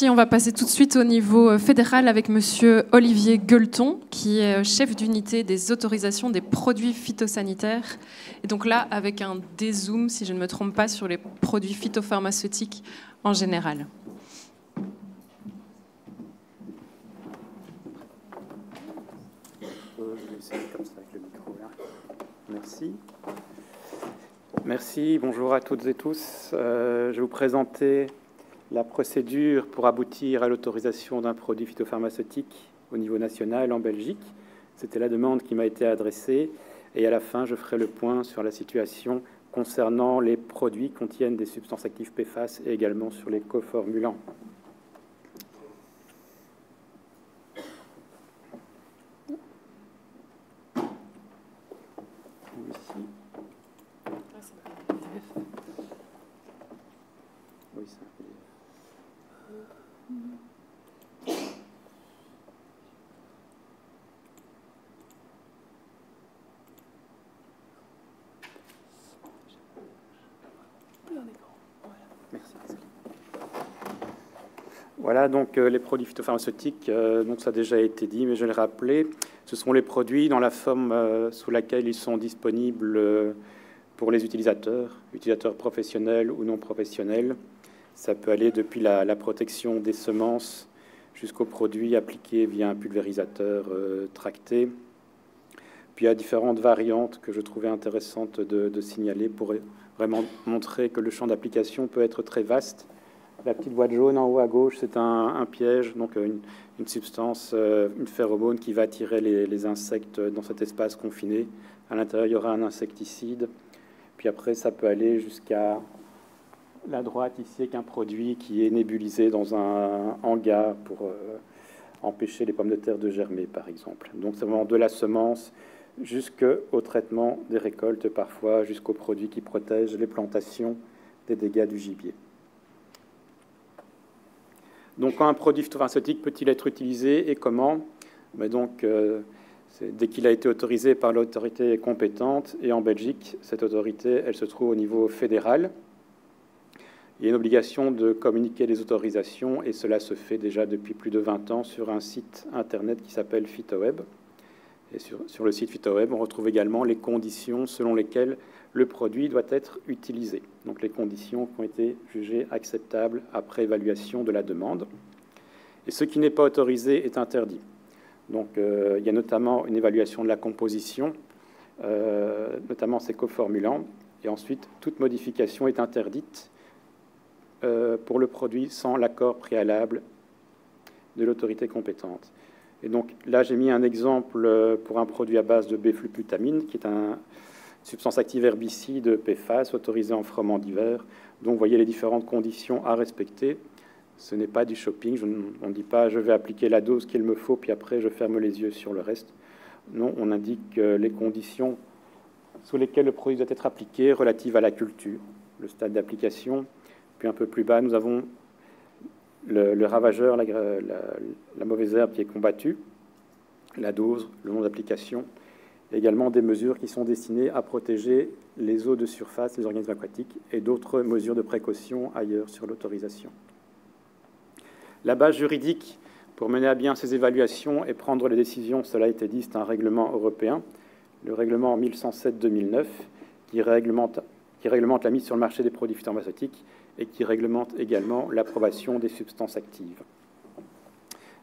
On va passer tout de suite au niveau fédéral avec Monsieur Olivier Gueuleton, qui est chef d'unité des autorisations des produits phytosanitaires. Et donc là, avec un dézoom, si je ne me trompe pas, sur les produits phytopharmaceutiques en général. Je vais essayer comme ça avec le micro là. Merci. Merci, bonjour à toutes et tous. Je vais vous présenter la procédure pour aboutir à l'autorisation d'un produit phytopharmaceutique au niveau national en Belgique. C'était la demande qui m'a été adressée. Et à la fin, je ferai le point sur la situation concernant les produits qui contiennent des substances actives PFAS et également sur les coformulants. Oui, c'est un PDF. Merci. Voilà donc les produits phytopharmaceutiques, donc ça a déjà été dit, mais je vais le rappeler. Ce sont les produits dans la forme sous laquelle ils sont disponibles pour les utilisateurs professionnels ou non professionnels. Ça peut aller depuis la protection des semences jusqu'aux produits appliqués via un pulvérisateur tracté. Puis il y a différentes variantes que je trouvais intéressantes de signaler pour vraiment montrer que le champ d'application peut être très vaste. La petite boîte jaune en haut à gauche, c'est un piège, donc une substance, une phéromone qui va attirer les insectes dans cet espace confiné. À l'intérieur, il y aura un insecticide. Puis après, ça peut aller jusqu'à la droite ici avec un produit qui est nébulisé dans un hangar pour empêcher les pommes de terre de germer, par exemple. Donc c'est vraiment de la semence jusqu'au traitement des récoltes, parfois jusqu'aux produits qui protègent les plantations des dégâts du gibier. Donc quand un produit phytopharmaceutique peut-il être utilisé et comment? Mais donc, dès qu'il a été autorisé par l'autorité compétente, et en Belgique, cette autorité, elle se trouve au niveau fédéral. Il y a une obligation de communiquer les autorisations, et cela se fait déjà depuis plus de 20 ans sur un site internet qui s'appelle PhytoWeb. Et sur le site PhytoWeb, on retrouve également les conditions selon lesquelles le produit doit être utilisé. Donc les conditions qui ont été jugées acceptables après évaluation de la demande. Et ce qui n'est pas autorisé est interdit. Donc il y a notamment une évaluation de la composition, notamment ces coformulants. Et ensuite, toute modification est interdite pour le produit sans l'accord préalable de l'autorité compétente. Et donc là, j'ai mis un exemple pour un produit à base de béflubutamine, qui est une substance active herbicide PFAS autorisée en froment d'hiver. Donc vous voyez les différentes conditions à respecter. Ce n'est pas du shopping. On ne dit pas je vais appliquer la dose qu'il me faut, puis après je ferme les yeux sur le reste. Non, on indique les conditions sous lesquelles le produit doit être appliqué relatives à la culture, le stade d'application. Puis un peu plus bas, nous avons le ravageur, la mauvaise herbe qui est combattue, la dose, le nom d'application, et également des mesures qui sont destinées à protéger les eaux de surface, les organismes aquatiques, et d'autres mesures de précaution ailleurs sur l'autorisation. La base juridique pour mener à bien ces évaluations et prendre les décisions, cela a été dit, c'est un règlement européen, le règlement 1107-2009, qui réglemente la mise sur le marché des produits phytopharmaceutiques et qui réglemente également l'approbation des substances actives.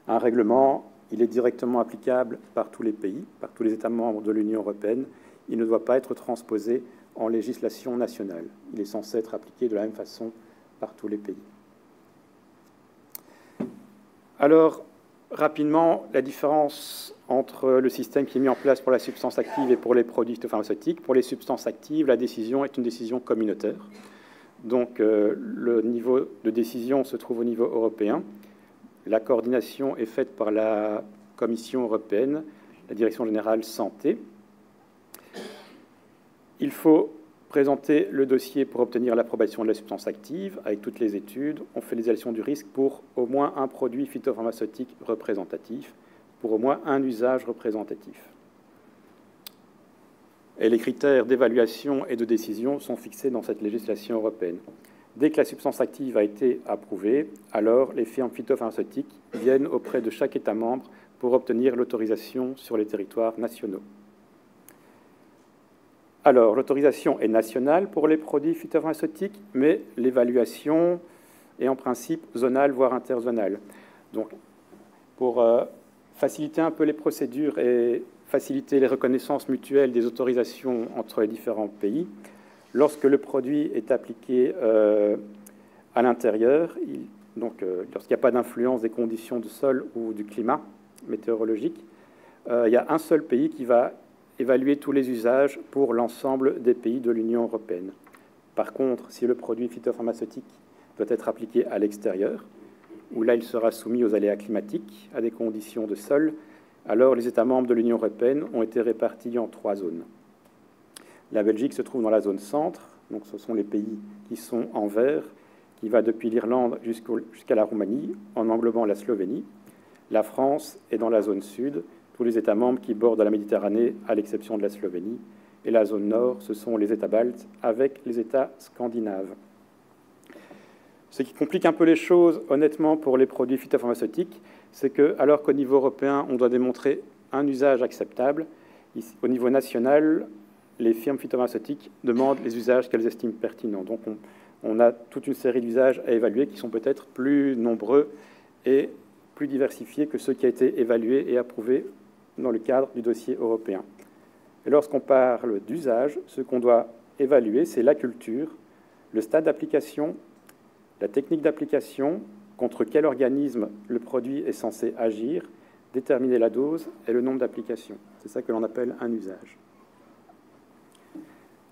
Un règlement, il est directement applicable par tous les pays, par tous les États membres de l'Union européenne. Il ne doit pas être transposé en législation nationale. Il est censé être appliqué de la même façon par tous les pays. Alors, rapidement, la différence entre le système qui est mis en place pour la substance active et pour les produits phytopharmaceutiques. Pour les substances actives, la décision est une décision communautaire. Donc, le niveau de décision se trouve au niveau européen. La coordination est faite par la Commission européenne, la Direction générale santé. Il faut présenter le dossier pour obtenir l'approbation de la substance active avec toutes les études. On fait l'évaluation du risque pour au moins un produit phytopharmaceutique représentatif, pour au moins un usage représentatif. Et les critères d'évaluation et de décision sont fixés dans cette législation européenne. Dès que la substance active a été approuvée, alors les firmes phytopharmaceutiques viennent auprès de chaque État membre pour obtenir l'autorisation sur les territoires nationaux. Alors, l'autorisation est nationale pour les produits phytopharmaceutiques, mais l'évaluation est en principe zonale, voire interzonale. Donc, pour faciliter un peu les procédures et faciliter les reconnaissances mutuelles des autorisations entre les différents pays, lorsque le produit est appliqué à l'intérieur, lorsqu'il n'y a pas d'influence des conditions de sol ou du climat météorologique, il y a un seul pays qui va évaluer tous les usages pour l'ensemble des pays de l'Union européenne. Par contre, si le produit phytopharmaceutique doit être appliqué à l'extérieur, où là il sera soumis aux aléas climatiques, à des conditions de sol, alors les États membres de l'Union européenne ont été répartis en 3 zones. La Belgique se trouve dans la zone centre, donc ce sont les pays qui sont en vert, qui va depuis l'Irlande jusqu'à la Roumanie, en englobant la Slovénie. La France est dans la zone sud, tous les États membres qui bordent la Méditerranée, à l'exception de la Slovénie. Et la zone nord, ce sont les États baltes avec les États scandinaves. Ce qui complique un peu les choses, honnêtement, pour les produits phytopharmaceutiques, c'est que, alors qu'au niveau européen, on doit démontrer un usage acceptable, au niveau national, les firmes phytopharmaceutiques demandent les usages qu'elles estiment pertinents. Donc, on a toute une série d'usages à évaluer qui sont peut-être plus nombreux et plus diversifiés que ceux qui ont été évalués et approuvés dans le cadre du dossier européen. Et lorsqu'on parle d'usage, ce qu'on doit évaluer, c'est la culture, le stade d'application, la technique d'application, contre quel organisme le produit est censé agir, déterminer la dose et le nombre d'applications. C'est ça que l'on appelle un usage.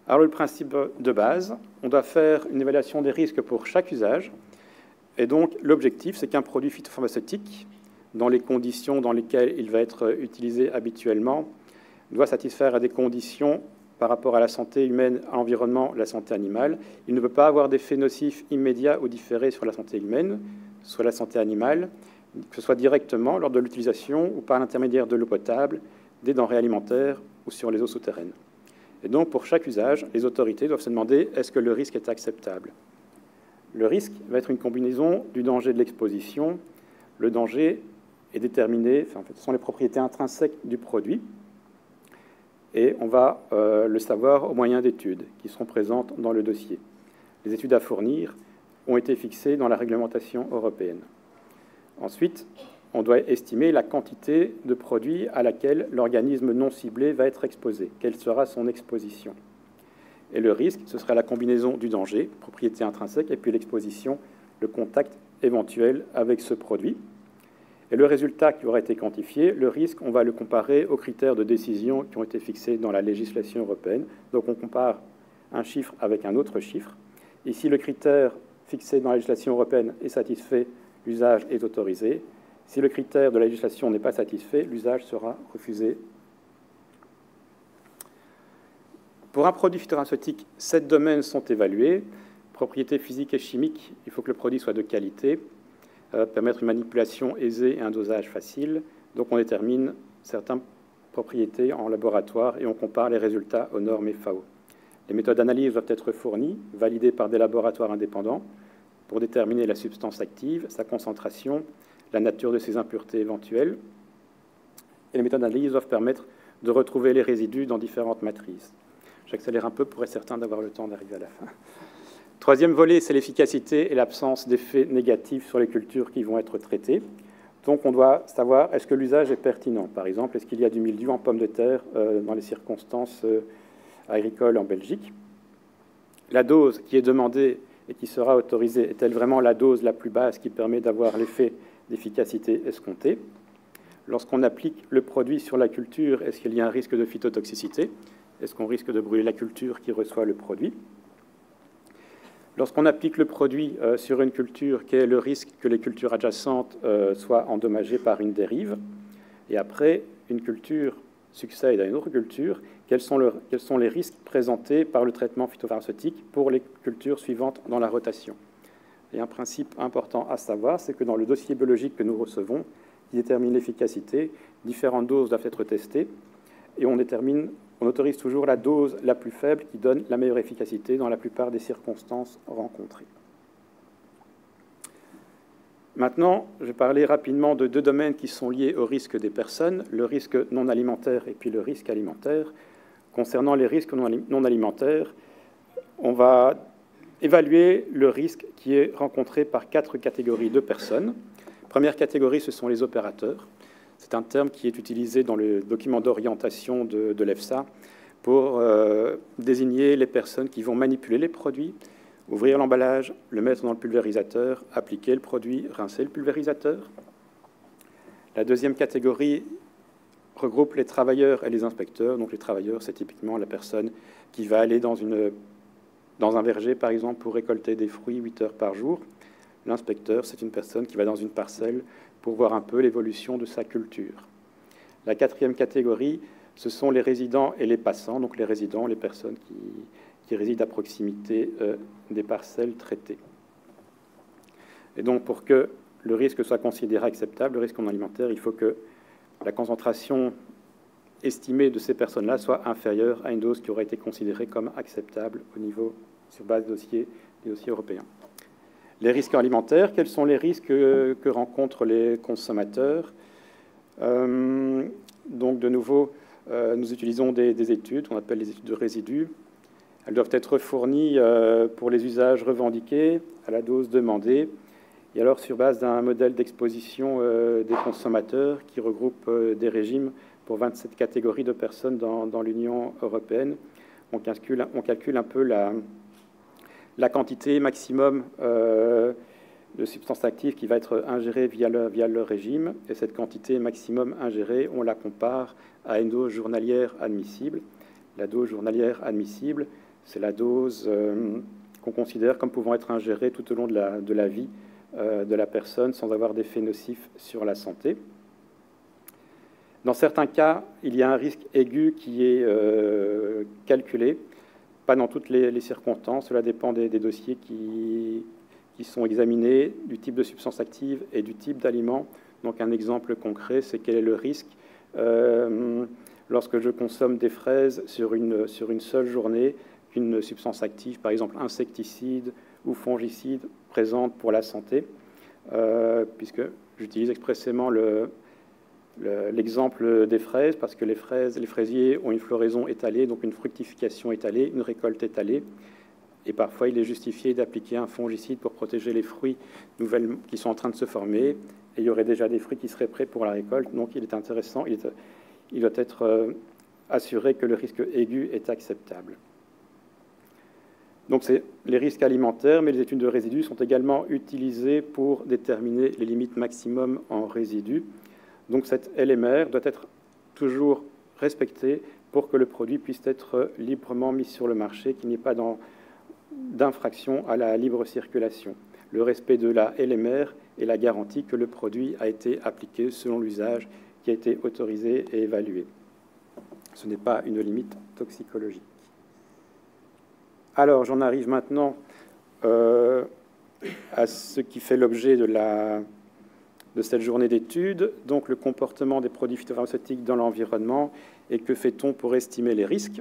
Alors le principe de base, on doit faire une évaluation des risques pour chaque usage. Et donc l'objectif, c'est qu'un produit phytopharmaceutique, dans les conditions dans lesquelles il va être utilisé habituellement, doit satisfaire à des conditions par rapport à la santé humaine, à l'environnement, la santé animale. Il ne peut pas avoir d'effets nocifs immédiats ou différés sur la santé humaine, sur la santé animale, que ce soit directement lors de l'utilisation ou par l'intermédiaire de l'eau potable, des denrées alimentaires ou sur les eaux souterraines. Et donc, pour chaque usage, les autorités doivent se demander est-ce que le risque est acceptable. Le risque va être une combinaison du danger de l'exposition. Le danger est déterminé, ce sont les propriétés intrinsèques du produit, et on va le savoir au moyen d'études qui seront présentes dans le dossier. Les études à fournir ont été fixées dans la réglementation européenne. Ensuite, on doit estimer la quantité de produits à laquelle l'organisme non ciblé va être exposé. Quelle sera son exposition? Et le risque, ce sera la combinaison du danger, propriété intrinsèque, et puis l'exposition, le contact éventuel avec ce produit. Et le résultat qui aura été quantifié, le risque, on va le comparer aux critères de décision qui ont été fixés dans la législation européenne. Donc on compare un chiffre avec un autre chiffre. Et si le critère fixé dans la législation européenne est satisfait, l'usage est autorisé. Si le critère de la législation n'est pas satisfait, l'usage sera refusé. Pour un produit phytopharmaceutique, 7 domaines sont évalués. Propriétés physiques et chimiques, il faut que le produit soit de qualité, permettre une manipulation aisée et un dosage facile. Donc on détermine certaines propriétés en laboratoire et on compare les résultats aux normes FAO. Les méthodes d'analyse doivent être fournies, validées par des laboratoires indépendants pour déterminer la substance active, sa concentration, la nature de ses impuretés éventuelles. Et les méthodes d'analyse doivent permettre de retrouver les résidus dans différentes matrices. J'accélère un peu pour être certain d'avoir le temps d'arriver à la fin. Troisième volet, c'est l'efficacité et l'absence d'effets négatifs sur les cultures qui vont être traitées. Donc on doit savoir, est-ce que l'usage est pertinent? Par exemple, est-ce qu'il y a du mildiou en pommes de terre dans les circonstances agricoles en Belgique? La dose qui est demandée et qui sera autorisée est-elle vraiment la dose la plus basse qui permet d'avoir l'effet d'efficacité escompté? Lorsqu'on applique le produit sur la culture, est-ce qu'il y a un risque de phytotoxicité? Est-ce qu'on risque de brûler la culture qui reçoit le produit? Lorsqu'on applique le produit sur une culture, quel est le risque que les cultures adjacentes soient endommagées par une dérive? Et après, une culture succède à une autre culture, quels sont les risques présentés par le traitement phytopharmaceutique pour les cultures suivantes dans la rotation? Et un principe important à savoir, c'est que dans le dossier biologique que nous recevons, qui détermine l'efficacité, différentes doses doivent être testées, et on autorise toujours la dose la plus faible qui donne la meilleure efficacité dans la plupart des circonstances rencontrées. Maintenant, je vais parler rapidement de deux domaines qui sont liés au risque des personnes, le risque non alimentaire et puis le risque alimentaire. Concernant les risques non alimentaires, on va évaluer le risque qui est rencontré par 4 catégories de personnes. Première catégorie, ce sont les opérateurs. C'est un terme qui est utilisé dans le document d'orientation de l'EFSA pour désigner les personnes qui vont manipuler les produits, ouvrir l'emballage, le mettre dans le pulvérisateur, appliquer le produit, rincer le pulvérisateur. La deuxième catégorie regroupe les travailleurs et les inspecteurs. Donc les travailleurs, c'est typiquement la personne qui va aller dans un verger, par exemple, pour récolter des fruits 8 heures par jour. L'inspecteur, c'est une personne qui va dans une parcelle pour voir un peu l'évolution de sa culture. La quatrième catégorie, ce sont les résidents et les passants. Donc les résidents, les personnes qui résident à proximité des parcelles traitées. Et donc, pour que le risque soit considéré acceptable, le risque non alimentaire, il faut que la concentration estimée de ces personnes-là soit inférieure à une dose qui aurait été considérée comme acceptable au niveau, sur base des dossiers européens. Les risques alimentaires, quels sont les risques que rencontrent les consommateurs? Donc, de nouveau, nous utilisons des études, on appelle les études de résidus. Elles doivent être fournies pour les usages revendiqués, à la dose demandée, et alors sur base d'un modèle d'exposition des consommateurs qui regroupe des régimes pour 27 catégories de personnes dans l'Union européenne. On calcule un peu la quantité maximum de substances actives qui va être ingérée via le régime, et cette quantité maximum ingérée, on la compare à une dose journalière admissible. La dose journalière admissible, c'est la dose qu'on considère comme pouvant être ingérée tout au long de la vie de la personne sans avoir d'effet nocif sur la santé. Dans certains cas, il y a un risque aigu qui est calculé, pas dans toutes les circonstances. Cela dépend des dossiers qui sont examinés, du type de substance active et du type d'aliment. Donc un exemple concret, c'est quel est le risque lorsque je consomme des fraises sur une seule journée, qu'une substance active, par exemple insecticide ou fongicide, présente pour la santé, puisque j'utilise expressément l'exemple des fraises, parce que les fraisiers ont une floraison étalée, donc une fructification étalée, une récolte étalée, et parfois il est justifié d'appliquer un fongicide pour protéger les fruits nouvelles qui sont en train de se former, et il y aurait déjà des fruits qui seraient prêts pour la récolte, donc il est intéressant, il doit être assuré que le risque aigu est acceptable. Donc c'est les risques alimentaires, mais les études de résidus sont également utilisées pour déterminer les limites maximum en résidus. Donc cette LMR doit être toujours respectée pour que le produit puisse être librement mis sur le marché, qu'il n'y ait pas d'infraction à la libre circulation. Le respect de la LMR est la garantie que le produit a été appliqué selon l'usage qui a été autorisé et évalué. Ce n'est pas une limite toxicologique. Alors, j'en arrive maintenant à ce qui fait l'objet de cette journée d'études, donc le comportement des produits phytopharmaceutiques dans l'environnement et que fait-on pour estimer les risques.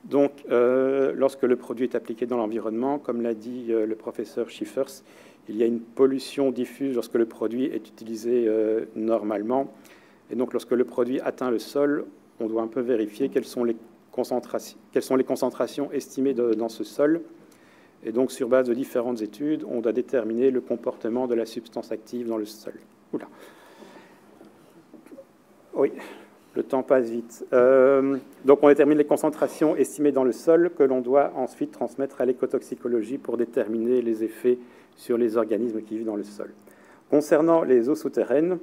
Donc, lorsque le produit est appliqué dans l'environnement, comme l'a dit le professeur Schiffers, il y a une pollution diffuse lorsque le produit est utilisé normalement. Et donc, lorsque le produit atteint le sol, on doit un peu vérifier quelles sont les concentrations estimées dans ce sol. Et donc, sur base de différentes études, on doit déterminer le comportement de la substance active dans le sol. Oula. Oui, le temps passe vite. Donc, on détermine les concentrations estimées dans le sol que l'on doit ensuite transmettre à l'écotoxicologie pour déterminer les effets sur les organismes qui vivent dans le sol. Concernant les eaux souterraines,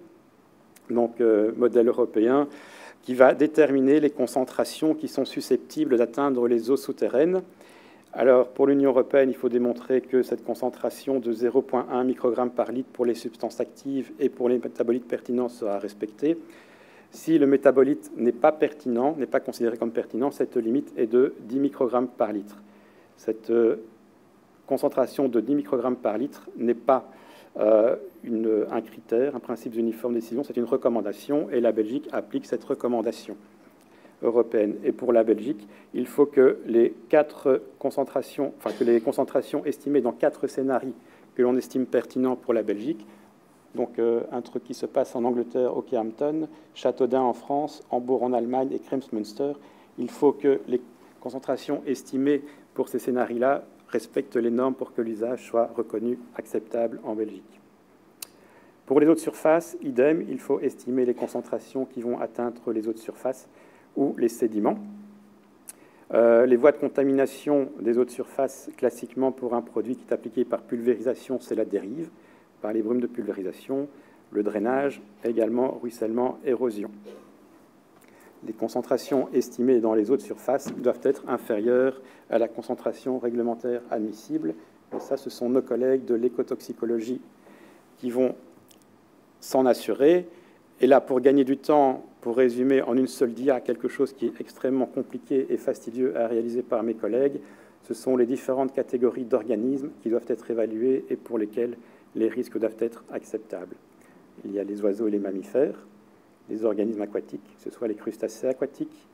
donc modèle européen, qui va déterminer les concentrations qui sont susceptibles d'atteindre les eaux souterraines. Alors, pour l'Union européenne, il faut démontrer que cette concentration de 0,1 microgramme par litre pour les substances actives et pour les métabolites pertinents sera respectée. Si le métabolite n'est pas pertinent, n'est pas considéré comme pertinent, cette limite est de 10 microgrammes par litre. Cette concentration de 10 microgrammes par litre n'est pas un critère, un principe d'uniforme décision, c'est une recommandation, et la Belgique applique cette recommandation européenne. Et pour la Belgique, il faut que les concentrations estimées dans 4 scénarios que l'on estime pertinent pour la Belgique. Donc un truc qui se passe en Angleterre, Okehampton, Châteaudun en France, Hambourg en Allemagne et Kremsmünster. Il faut que les concentrations estimées pour ces scénarios-là respectent les normes pour que l'usage soit reconnu acceptable en Belgique. Pour les eaux de surface, idem, il faut estimer les concentrations qui vont atteindre les eaux de surface ou les sédiments. Les voies de contamination des eaux de surface, classiquement pour un produit qui est appliqué par pulvérisation, c'est la dérive, par les brumes de pulvérisation, le drainage, également ruissellement, érosion. Les concentrations estimées dans les eaux de surface doivent être inférieures à la concentration réglementaire admissible. Et ça, ce sont nos collègues de l'écotoxicologie qui vont s'en assurer. Et là, pour gagner du temps, pour résumer en une seule dia quelque chose qui est extrêmement compliqué et fastidieux à réaliser par mes collègues, ce sont les différentes catégories d'organismes qui doivent être évaluées et pour lesquels les risques doivent être acceptables. Il y a les oiseaux et les mammifères, les organismes aquatiques, que ce soit les crustacés aquatiques,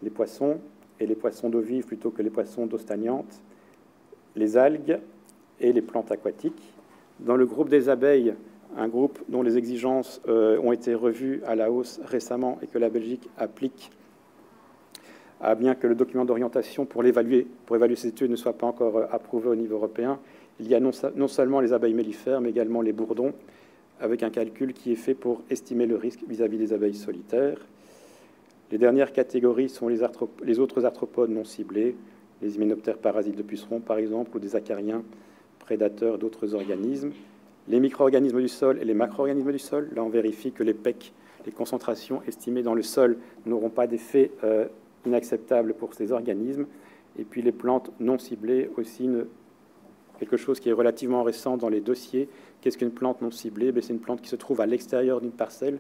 les poissons et les poissons d'eau vive plutôt que les poissons d'eau stagnante, les algues et les plantes aquatiques. Dans le groupe des abeilles, un groupe dont les exigences ont été revues à la hausse récemment et que la Belgique applique, bien que le document d'orientation pour évaluer ces études ne soit pas encore approuvé au niveau européen, il y a non seulement les abeilles mellifères, mais également les bourdons, avec un calcul qui est fait pour estimer le risque vis-à-vis des abeilles solitaires. Les dernières catégories sont les autres arthropodes non ciblés, les hyménoptères parasites de pucerons, par exemple, ou des acariens prédateurs d'autres organismes. Les micro-organismes du sol et les macro-organismes du sol. Là, on vérifie que les PEC, les concentrations estimées dans le sol, n'auront pas d'effet inacceptable pour ces organismes. Et puis les plantes non ciblées aussi, quelque chose qui est relativement récent dans les dossiers. Qu'est-ce qu'une plante non ciblée? C'est une plante qui se trouve à l'extérieur d'une parcelle.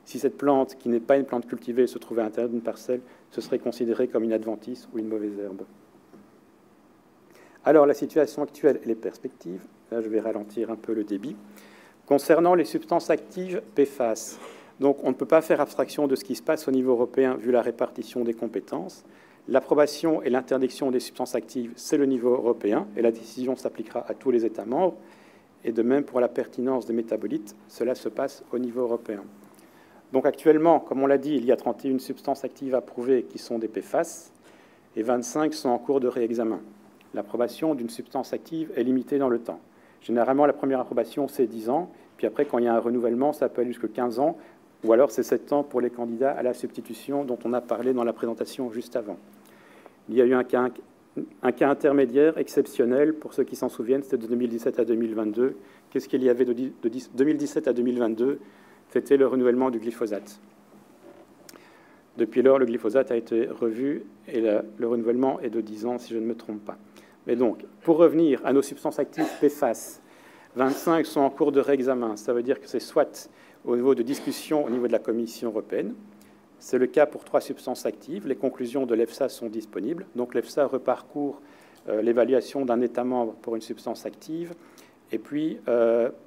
Si cette plante, qui n'est pas une plante cultivée, se trouvait à l'intérieur d'une parcelle, ce serait considéré comme une adventice ou une mauvaise herbe. Alors, la situation actuelle et les perspectives. Là, je vais ralentir un peu le débit. Concernant les substances actives PFAS, donc on ne peut pas faire abstraction de ce qui se passe au niveau européen vu la répartition des compétences. L'approbation et l'interdiction des substances actives, c'est le niveau européen, et la décision s'appliquera à tous les États membres. Et de même, pour la pertinence des métabolites, cela se passe au niveau européen. Donc actuellement, comme on l'a dit, il y a 31 substances actives approuvées qui sont des PFAS, et 25 sont en cours de réexamen. L'approbation d'une substance active est limitée dans le temps. Généralement, la première approbation, c'est 10 ans, puis après, quand il y a un renouvellement, ça peut aller jusqu'à 15 ans, ou alors c'est 7 ans pour les candidats à la substitution dont on a parlé dans la présentation juste avant. Il y a eu un cas intermédiaire exceptionnel, pour ceux qui s'en souviennent, c'était de 2017 à 2022. Qu'est-ce qu'il y avait de 2017 à 2022? C'était le renouvellement du glyphosate. Depuis lors, le glyphosate a été revu et le renouvellement est de 10 ans, si je ne me trompe pas. Mais donc, pour revenir à nos substances actives PFAS, 25 sont en cours de réexamen. Ça veut dire que c'est soit au niveau de discussion au niveau de la Commission européenne. C'est le cas pour 3 substances actives. Les conclusions de l'EFSA sont disponibles. Donc l'EFSA reparcourt l'évaluation d'un État membre pour une substance active et puis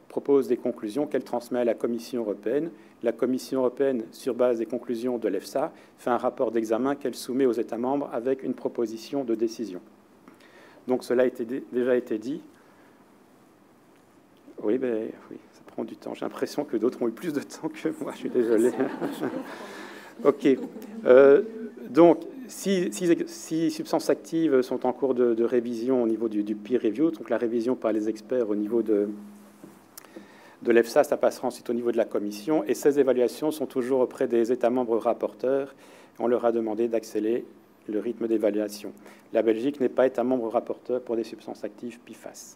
propose des conclusions qu'elle transmet à la Commission européenne. La Commission européenne, sur base des conclusions de l'EFSA, fait un rapport d'examen qu'elle soumet aux États membres avec une proposition de décision. Donc cela a déjà été dit. Oui, oui, ça prend du temps. J'ai l'impression que d'autres ont eu plus de temps que moi. Je suis désolé. OK. Donc, 6 substances actives sont en cours de révision au niveau du peer review, donc la révision par les experts au niveau de l'EFSA, ça passera ensuite au niveau de la Commission, et ces évaluations sont toujours auprès des États membres rapporteurs. On leur a demandé d'accélérer le rythme d'évaluation. La Belgique n'est pas État membre rapporteur pour des substances actives PFAS.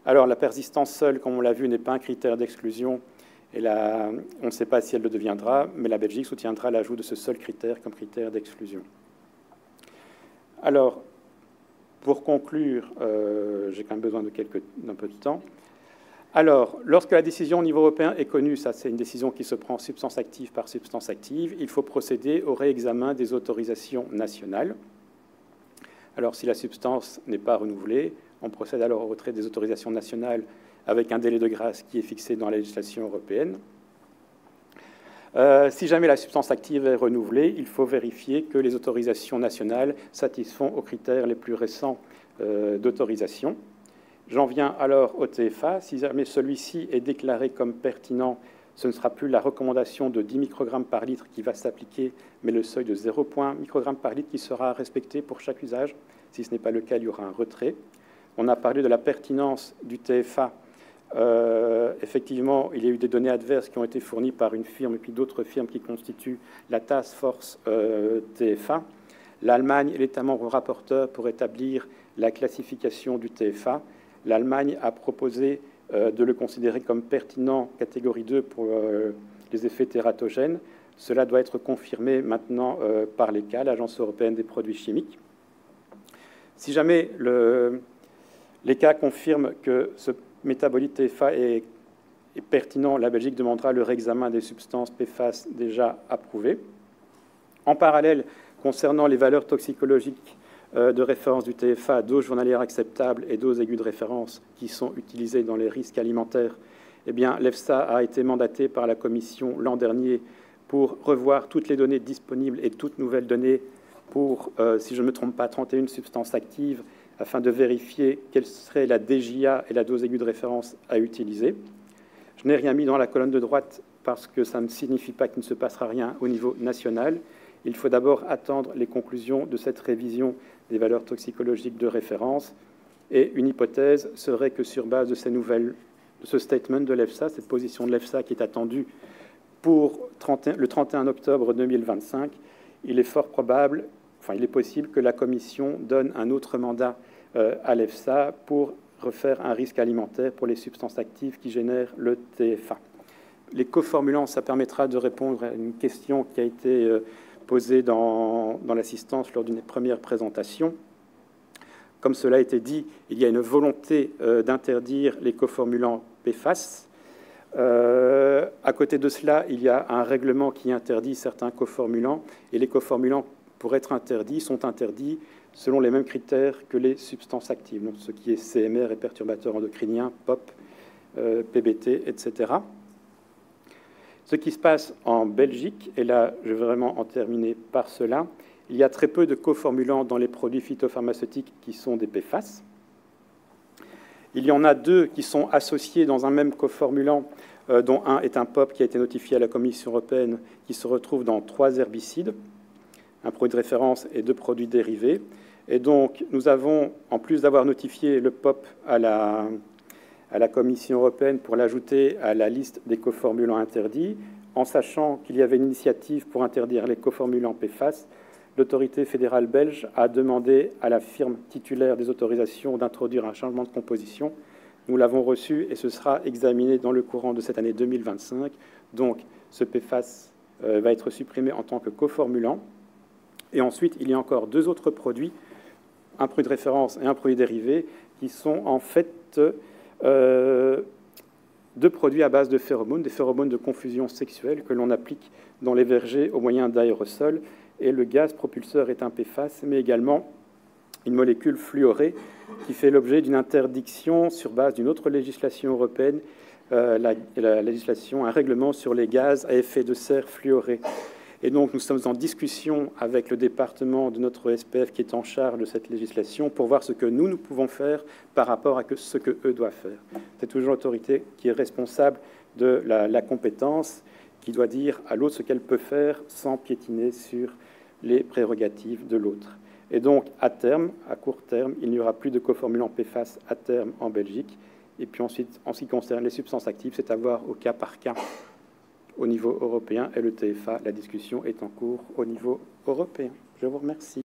Alors, la persistance seule, comme on l'a vu, n'est pas un critère d'exclusion. Et là, on ne sait pas si elle le deviendra, mais la Belgique soutiendra l'ajout de ce seul critère comme critère d'exclusion. Alors, pour conclure, j'ai quand même besoin d'un peu de temps. Alors, lorsque la décision au niveau européen est connue, ça c'est une décision qui se prend substance active par substance active, il faut procéder au réexamen des autorisations nationales. Alors, si la substance n'est pas renouvelée, on procède alors au retrait des autorisations nationales avec un délai de grâce qui est fixé dans la législation européenne. Si jamais la substance active est renouvelée, il faut vérifier que les autorisations nationales satisfont aux critères les plus récents d'autorisation. J'en viens alors au TFA. Si jamais celui-ci est déclaré comme pertinent, ce ne sera plus la recommandation de 10 microgrammes par litre qui va s'appliquer, mais le seuil de 0,1 microgrammes par litre qui sera respecté pour chaque usage. Si ce n'est pas le cas, il y aura un retrait. On a parlé de la pertinence du TFA. Effectivement, il y a eu des données adverses qui ont été fournies par une firme et puis d'autres firmes qui constituent la Task Force TFA. L'Allemagne est l'État membre rapporteur pour établir la classification du TFA. L'Allemagne a proposé de le considérer comme pertinent catégorie 2 pour les effets tératogènes. Cela doit être confirmé maintenant par l'ECHA, l'Agence européenne des produits chimiques. Si jamais l'ECHA confirme que ce métabolite TFA est pertinent, la Belgique demandera le réexamen des substances PFAS déjà approuvées. En parallèle, concernant les valeurs toxicologiques de référence du TFA, dose journalière acceptable et dose aiguë de référence qui sont utilisées dans les risques alimentaires, eh bien, l'EFSA a été mandatée par la Commission l'an dernier pour revoir toutes les données disponibles et toutes nouvelles données pour, si je ne me trompe pas, 31 substances actives, afin de vérifier quelle serait la DJA et la dose aiguë de référence à utiliser. Je n'ai rien mis dans la colonne de droite parce que ça ne signifie pas qu'il ne se passera rien au niveau national. Il faut d'abord attendre les conclusions de cette révision des valeurs toxicologiques de référence. Et une hypothèse serait que sur base de ces nouvelles, de ce statement de l'EFSA, cette position de l'EFSA qui est attendue pour le 31 octobre 2025, il est fort probable, il est possible que la Commission donne un autre mandat à l'EFSA pour refaire un risque alimentaire pour les substances actives qui génèrent le TFA. Les coformulants, ça permettra de répondre à une question qui a été posée dans l'assistance lors d'une première présentation. Comme cela a été dit, il y a une volonté d'interdire les coformulants PFAS. À côté de cela, il y a un règlement qui interdit certains coformulants, et les coformulants, pour être interdits, sont interdits selon les mêmes critères que les substances actives, donc ce qui est CMR et perturbateurs endocriniens, POP, PBT, etc. Ce qui se passe en Belgique, et là je vais vraiment en terminer par cela, il y a très peu de coformulants dans les produits phytopharmaceutiques qui sont des PFAS. Il y en a deux qui sont associés dans un même coformulant, dont un est un POP qui a été notifié à la Commission européenne, qui se retrouve dans 3 herbicides, un produit de référence et 2 produits dérivés. Et donc, nous avons, en plus d'avoir notifié le POP à la Commission européenne pour l'ajouter à la liste des coformulants interdits, en sachant qu'il y avait une initiative pour interdire les coformulants PFAS, l'autorité fédérale belge a demandé à la firme titulaire des autorisations d'introduire un changement de composition. Nous l'avons reçu et ce sera examiné dans le courant de cette année 2025. Donc, ce PFAS va être supprimé en tant que coformulant. Et ensuite, il y a encore 2 autres produits, un produit de référence et un produit dérivé, qui sont en fait 2 produits à base de phéromones, des phéromones de confusion sexuelle que l'on applique dans les vergers au moyen d'aérosols. Et le gaz propulseur est un PFAS, mais également une molécule fluorée qui fait l'objet d'une interdiction sur base d'une autre législation européenne, la législation, un règlement sur les gaz à effet de serre fluorés. Et donc, nous sommes en discussion avec le département de notre SPF qui est en charge de cette législation pour voir ce que nous pouvons faire par rapport à ce qu'eux doivent faire. C'est toujours l'autorité qui est responsable de la compétence, qui doit dire à l'autre ce qu'elle peut faire sans piétiner sur les prérogatives de l'autre. Et donc, à terme, à court terme, il n'y aura plus de coformulants PFAS à terme en Belgique. Et puis ensuite, en ce qui concerne les substances actives, c'est à voir au cas par cas au niveau européen. Et le TFA, la discussion est en cours au niveau européen. Je vous remercie.